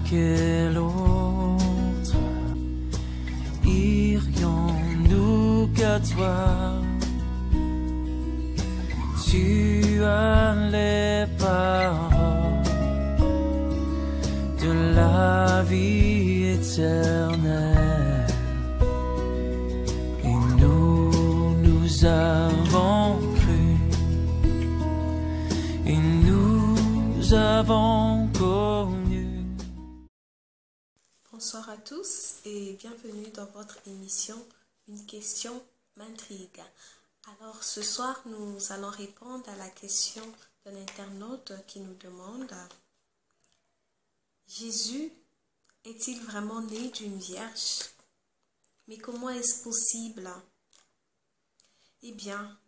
quel autre irions-nous qu'à toi? Tu as les paroles de la vie éternelle, et nous avons cru, et nous avons connu. Bonsoir à tous et bienvenue dans votre émission Une question m'intrigue. Alors ce soir, nous allons répondre à la question d'un internaute qui nous demande: Jésus est-il vraiment né d'une vierge? Mais comment est-ce possible? Eh bien,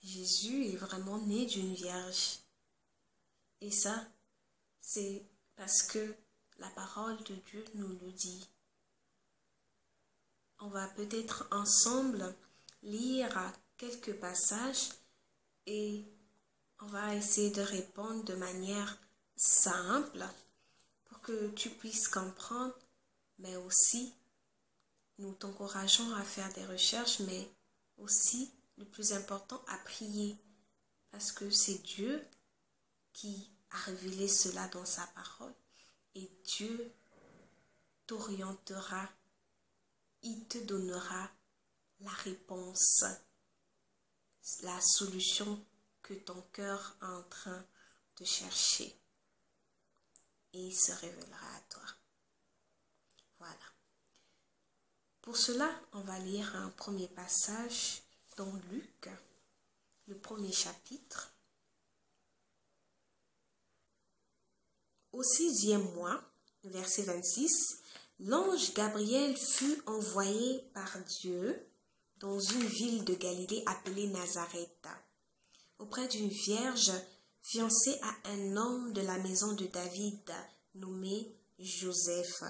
Jésus est vraiment né d'une vierge. Et ça, c'est parce que la parole de Dieu nous le dit. On va peut-être ensemble lire quelques passages et on va essayer de répondre de manière simple pour que tu puisses comprendre, mais aussi nous t'encourageons à faire des recherches, mais aussi le plus important, à prier, parce que c'est Dieu qui a révélé cela dans sa parole et Dieu t'orientera, il te donnera la réponse, la solution que ton cœur est en train de chercher, et il se révélera à toi. Voilà. Pour cela, on va lire un premier passage dans Luc, le premier chapitre. Au 6e mois, verset 26, l'ange Gabriel fut envoyé par Dieu dans une ville de Galilée appelée Nazareth, auprès d'une vierge fiancée à un homme de la maison de David, nommé Joseph.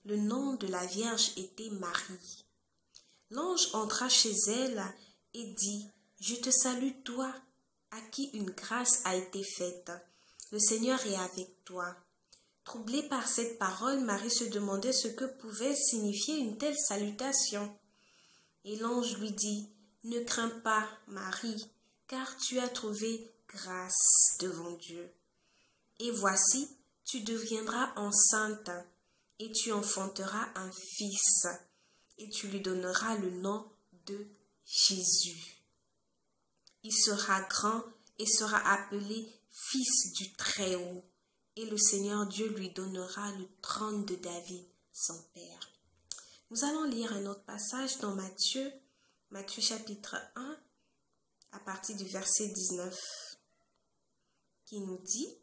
Le nom de la vierge était Marie. L'ange entra chez elle et dit: Je te salue, toi, à qui une grâce a été faite. Le Seigneur est avec toi. Troublée par cette parole, Marie se demandait ce que pouvait signifier une telle salutation. Et l'ange lui dit: Ne crains pas, Marie, car tu as trouvé grâce devant Dieu. Et voici, tu deviendras enceinte, et tu enfanteras un fils, et tu lui donneras le nom de Jésus. Il sera grand et sera appelé Fils du Très-Haut, et le Seigneur Dieu lui donnera le trône de David, son père. Nous allons lire un autre passage dans Matthieu chapitre 1, à partir du verset 19, qui nous dit: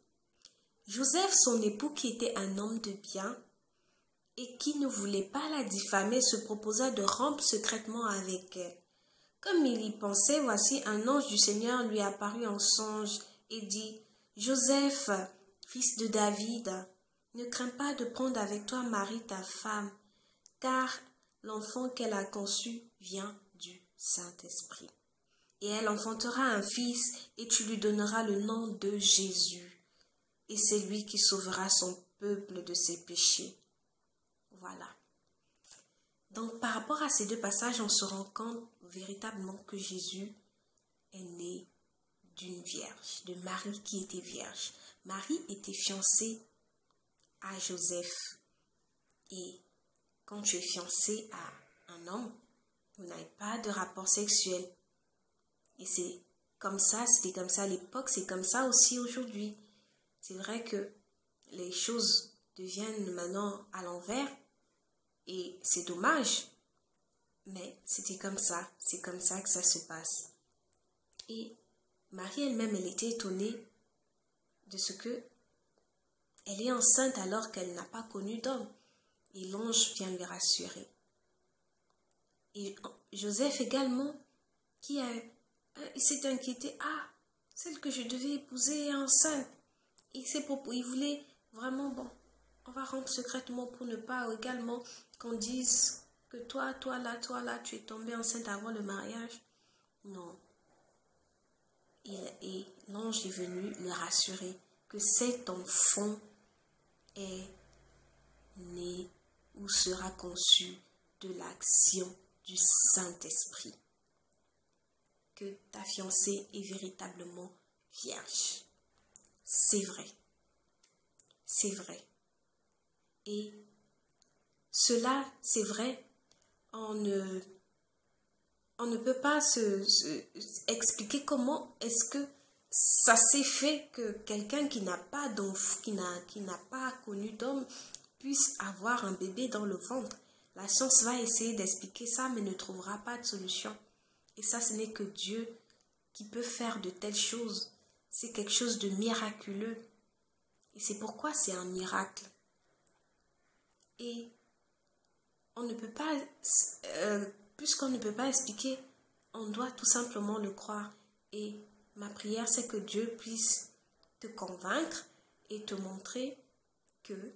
Joseph, son époux, qui était un homme de bien et qui ne voulait pas la diffamer, se proposa de rompre secrètement avec elle. Comme il y pensait, voici un ange du Seigneur lui apparut en songe et dit: Joseph, fils de David, ne crains pas de prendre avec toi Marie ta femme, car l'enfant qu'elle a conçu vient du Saint-Esprit. Et elle enfantera un fils, et tu lui donneras le nom de Jésus. Et c'est lui qui sauvera son peuple de ses péchés. Voilà. Donc par rapport à ces deux passages, on se rend compte véritablement que Jésus est né d'une vierge, de Marie qui était vierge. Marie était fiancée à Joseph. Et quand tu es fiancé à un homme, vous n'avez pas de rapport sexuel. Et c'est comme ça, c'était comme ça à l'époque, c'est comme ça aussi aujourd'hui. C'est vrai que les choses deviennent maintenant à l'envers et c'est dommage. Mais c'était comme ça, c'est comme ça que ça se passe. Et Marie elle-même, elle était étonnée de ce que elle est enceinte alors qu'elle n'a pas connu d'homme. Et l'ange vient lui rassurer. Et Joseph également, il s'est inquiété. Ah, celle que je devais épouser est enceinte. Il voulait vraiment, on va rendre secrètement pour ne pas également qu'on dise que toi là, tu es tombée enceinte avant le mariage. Non. Et l'ange est venu le rassurer que cet enfant est né ou sera conçu de l'action du Saint-Esprit. Que ta fiancée est véritablement vierge. C'est vrai. C'est vrai. Et cela, c'est vrai, on ne peut pas expliquer comment est-ce que ça s'est fait que quelqu'un qui n'a pas connu d'homme puisse avoir un bébé dans le ventre. La science va essayer d'expliquer ça, mais ne trouvera pas de solution. Et ça, ce n'est que Dieu qui peut faire de telles choses. C'est quelque chose de miraculeux. Et c'est pourquoi c'est un miracle. Et on ne peut pas, puisqu'on ne peut pas expliquer, on doit tout simplement le croire. Et ma prière, c'est que Dieu puisse te convaincre et te montrer que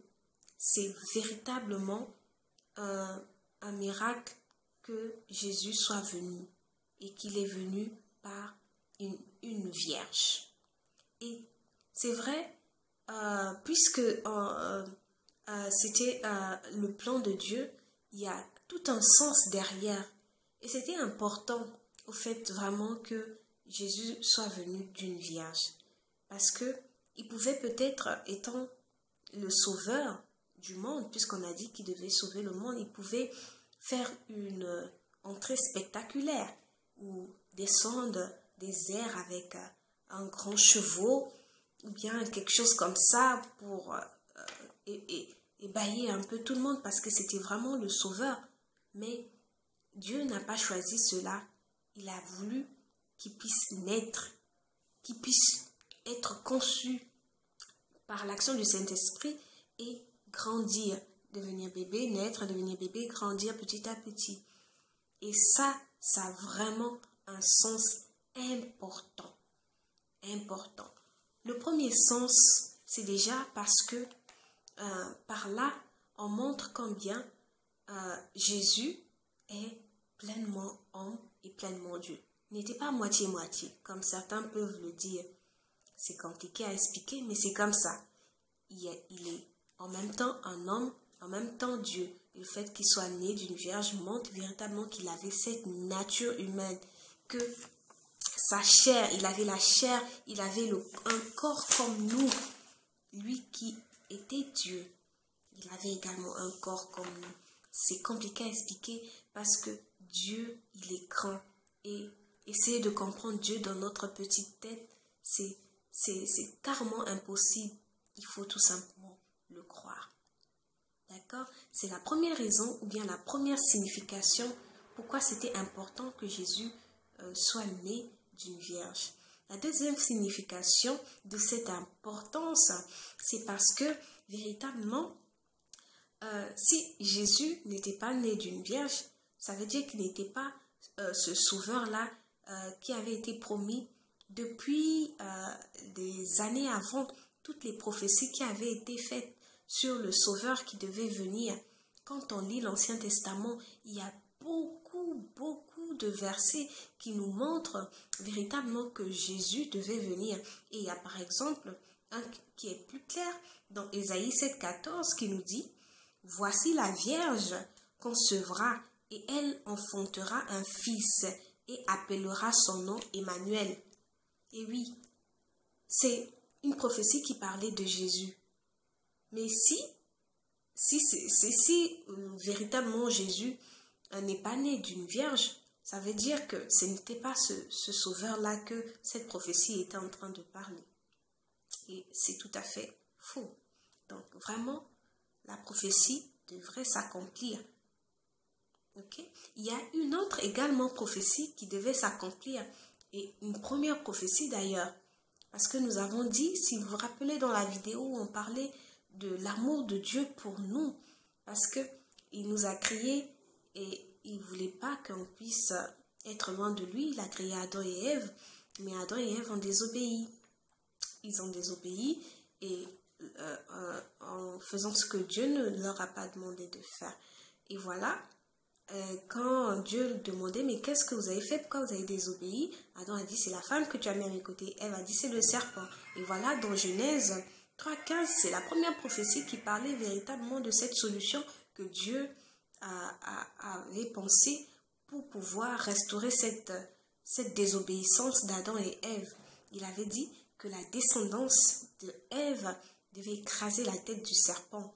c'est véritablement un miracle que Jésus soit venu et qu'il est venu par une vierge. Et c'est vrai, puisque c'était le plan de Dieu, il y a tout un sens derrière. Et c'était important, au fait, vraiment que Jésus soit venu d'une vierge. Parce que il pouvait peut-être, étant le sauveur du monde, puisqu'on a dit qu'il devait sauver le monde, il pouvait faire une entrée spectaculaire ou descendre des airs avec un grand chevaux ou bien quelque chose comme ça pour ébayer un peu tout le monde parce que c'était vraiment le sauveur. Mais Dieu n'a pas choisi cela. Il a voulu qu'il puisse naître, qu'il puisse être conçu par l'action du Saint-Esprit et grandir, devenir bébé, naître, devenir bébé, grandir petit à petit. Et ça a vraiment un sens important. Important. Le premier sens, c'est déjà parce que par là, on montre combien Jésus est pleinement homme et pleinement Dieu. Il n'était pas moitié-moitié, comme certains peuvent le dire. C'est compliqué à expliquer, mais c'est comme ça. Il est en même temps un homme, en même temps Dieu. Et le fait qu'il soit né d'une vierge montre véritablement qu'il avait cette nature humaine, que sa chair, il avait la chair, il avait un corps comme nous. Lui qui était Dieu, il avait également un corps comme nous. C'est compliqué à expliquer parce que Dieu, il est grand. Et essayer de comprendre Dieu dans notre petite tête, c'est carrément impossible. Il faut tout simplement le croire. D'accord? C'est la première raison ou bien la première signification pourquoi c'était important que Jésus soit né d'une vierge. La deuxième signification de cette importance, c'est parce que véritablement, si Jésus n'était pas né d'une vierge, ça veut dire qu'il n'était pas ce sauveur-là qui avait été promis depuis des années avant. Toutes les prophéties qui avaient été faites sur le sauveur qui devait venir. Quand on lit l'Ancien Testament, il y a beaucoup de versets qui nous montrent véritablement que Jésus devait venir. Et il y a par exemple un qui est plus clair dans Ésaïe 7,14 qui nous dit « Voici la Vierge concevra et elle enfantera un fils et appellera son nom Emmanuel. » Et oui, c'est une prophétie qui parlait de Jésus. Mais si véritablement Jésus n'est pas né d'une vierge, ça veut dire que ce n'était pas ce sauveur-là que cette prophétie était en train de parler. Et c'est tout à fait faux. Donc vraiment, la prophétie devrait s'accomplir. Okay? Il y a une autre également prophétie qui devait s'accomplir. Et une première prophétie d'ailleurs. Parce que nous avons dit, si vous vous rappelez dans la vidéo, on parlait de l'amour de Dieu pour nous. Parce qu'il nous a créés et il ne voulait pas qu'on puisse être loin de lui. Il a créé Adam et Ève, mais Adam et Ève ont désobéi. Ils ont désobéi et en faisant ce que Dieu ne leur a pas demandé de faire. Et voilà, quand Dieu demandait, mais qu'est-ce que vous avez fait? Pourquoi vous avez désobéi? Adam a dit, c'est la femme que tu as mis à mes côtés. Ève a dit, c'est le serpent. Et voilà, dans Genèse 3,15, c'est la première prophétie qui parlait véritablement de cette solution que Dieu avait pensée pour pouvoir restaurer cette désobéissance d'Adam et Ève. Il avait dit que la descendance de Ève devait écraser la tête du serpent.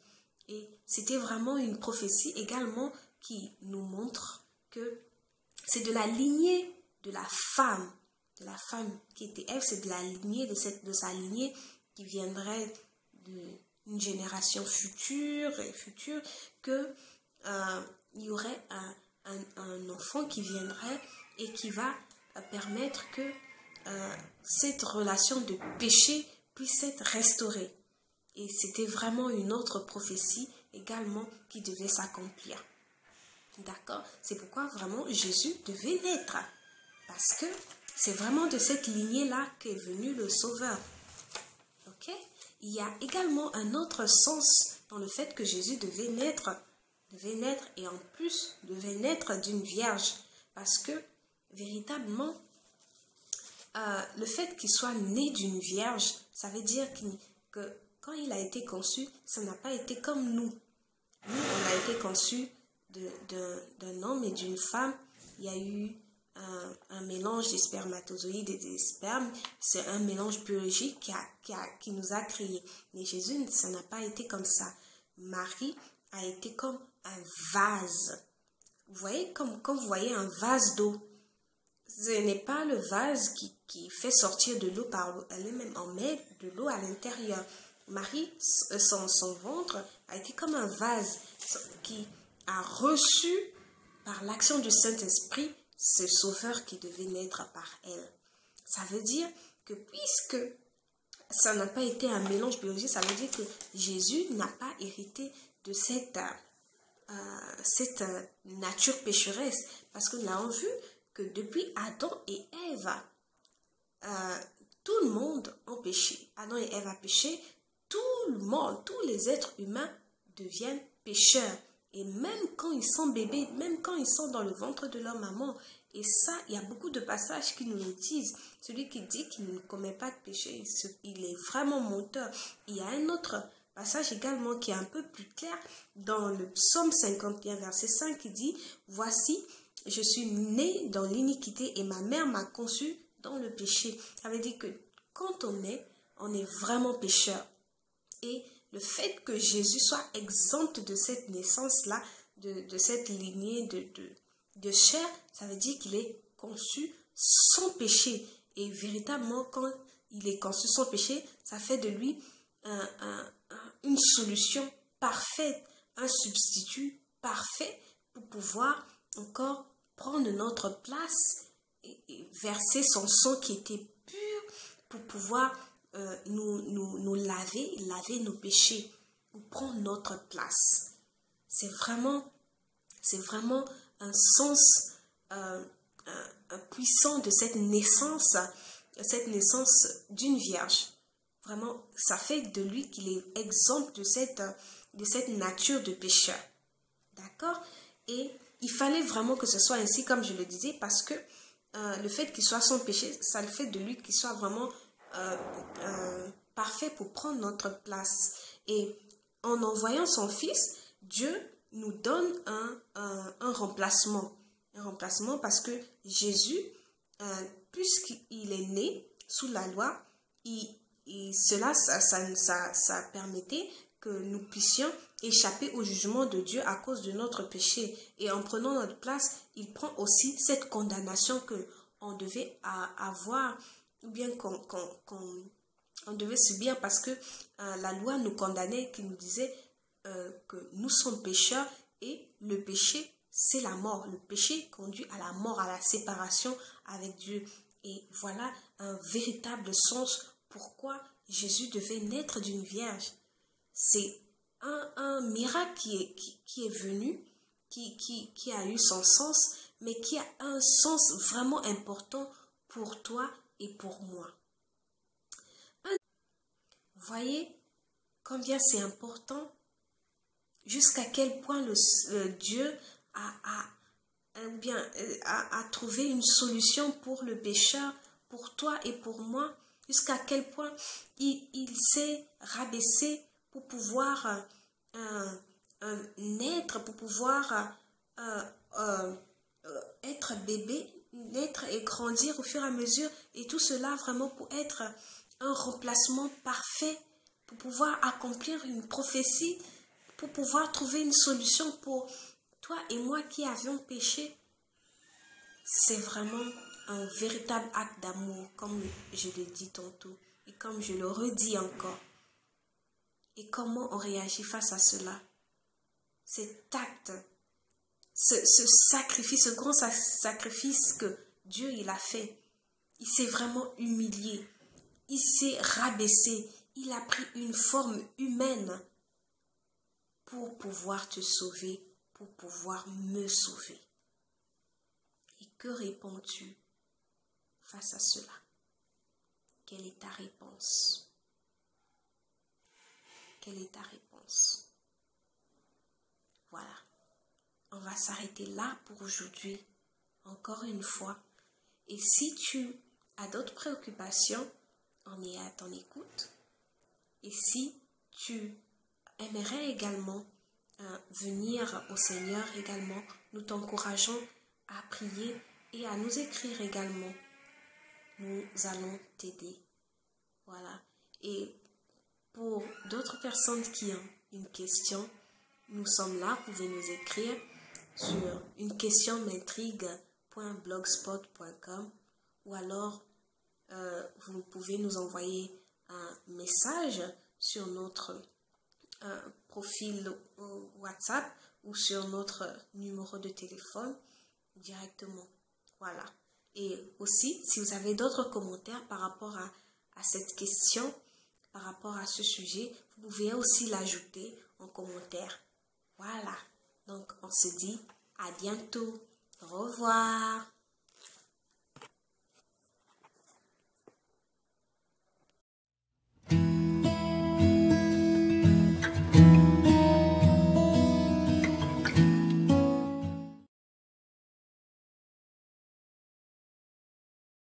Et c'était vraiment une prophétie également qui nous montre que c'est de la lignée de la femme qui était Ève, c'est de la lignée de sa lignée qui viendrait d'une génération future que il y aurait un enfant qui viendrait et qui va permettre que cette relation de péché puisse être restaurée. Et c'était vraiment une autre prophétie également qui devait s'accomplir. D'accord? C'est pourquoi vraiment Jésus devait naître. Parce que c'est vraiment de cette lignée-là qu'est venu le Sauveur. Ok? Il y a également un autre sens dans le fait que Jésus devait naître et en plus devait naître d'une vierge. Parce que véritablement, le fait qu'il soit né d'une vierge, ça veut dire que quand il a été conçu, ça n'a pas été comme nous. Nous, on a été conçus d'un homme et d'une femme. Il y a eu un mélange des spermatozoïdes et des spermes. C'est un mélange biologique qui nous a créés. Mais Jésus, ça n'a pas été comme ça. Marie a été comme un vase. Vous voyez, quand vous voyez un vase d'eau, ce n'est pas le vase qui fait sortir de l'eau par elle-même. On met de l'eau à l'intérieur. Marie, son ventre a été comme un vase qui a reçu par l'action du Saint-Esprit ce sauveur qui devait naître par elle. Ça veut dire que puisque ça n'a pas été un mélange biologique, ça veut dire que Jésus n'a pas hérité de cette nature pécheresse. Parce que nous avons vu que depuis Adam et Ève, tout le monde a péché. Adam et Ève a péché. Tout le monde, tous les êtres humains deviennent pécheurs. Et même quand ils sont bébés, même quand ils sont dans le ventre de leur maman. Et ça, il y a beaucoup de passages qui nous le disent. Celui qui dit qu'il ne commet pas de péché, il est vraiment menteur. Il y a un autre passage également qui est un peu plus clair dans le psaume 51, verset 5, qui dit « Voici, je suis né dans l'iniquité et ma mère m'a conçu dans le péché. » Ça veut dire que quand on est vraiment pécheur. Et le fait que Jésus soit exempt de cette naissance-là, de cette lignée de chair, ça veut dire qu'il est conçu sans péché. Et véritablement, quand il est conçu sans péché, ça fait de lui une solution parfaite, un substitut parfait pour pouvoir encore prendre notre place et verser son sang qui était pur pour pouvoir nous laver nos péchés, ou prendre notre place. C'est vraiment un sens puissant de cette naissance d'une vierge. Vraiment, ça fait de lui qu'il est exempt de cette nature de pécheur. D'accord? Et il fallait vraiment que ce soit ainsi, comme je le disais, parce que le fait qu'il soit sans péché, ça le fait de lui qu'il soit vraiment parfait pour prendre notre place. Et en envoyant son fils, Dieu nous donne un remplacement. Un remplacement parce que Jésus, puisqu'il est né sous la loi, ça permettait que nous puissions échapper au jugement de Dieu à cause de notre péché. Et en prenant notre place, il prend aussi cette condamnation qu'on devait avoir, ou bien qu'on devait subir, parce que la loi nous condamnait, qui nous disait que nous sommes pécheurs et le péché, c'est la mort. Le péché conduit à la mort, à la séparation avec Dieu. Et voilà un véritable sens pourquoi Jésus devait naître d'une vierge. C'est un miracle qui est venu, qui a eu son sens, mais qui a un sens vraiment important pour toi et pour moi. Vous voyez combien c'est important, jusqu'à quel point Dieu a trouvé une solution pour le pécheur, pour toi et pour moi, jusqu'à quel point il s'est rabaissé pour pouvoir naître, pour pouvoir être bébé, naître et grandir au fur et à mesure, et tout cela vraiment pour être un remplacement parfait, pour pouvoir accomplir une prophétie, pour pouvoir trouver une solution pour toi et moi qui avions péché. C'est vraiment un véritable acte d'amour, comme je l'ai dit tantôt et comme je le redis encore. Et comment on réagit face à cela? Cet acte, ce sacrifice, ce grand sacrifice que Dieu il a fait, il s'est vraiment humilié, il s'est rabaissé, il a pris une forme humaine pour pouvoir te sauver, pour pouvoir me sauver. Et que réponds-tu face à cela? Quelle est ta réponse? Quelle est ta réponse? Voilà. On va s'arrêter là pour aujourd'hui, encore une fois. Et si tu as d'autres préoccupations, on est à ton écoute. Et si tu aimerais également venir au Seigneur également, nous t'encourageons à prier et à nous écrire également. Nous allons t'aider. Voilà. Et pour d'autres personnes qui ont une question, nous sommes là. Vous pouvez nous écrire sur unequestionmintrigue.blogspot.com ou alors vous pouvez nous envoyer un message sur notre profil WhatsApp ou sur notre numéro de téléphone directement. Voilà. Et aussi, si vous avez d'autres commentaires par rapport à cette question, par rapport à ce sujet, vous pouvez aussi l'ajouter en commentaire. Voilà. Donc, on se dit à bientôt. Au revoir.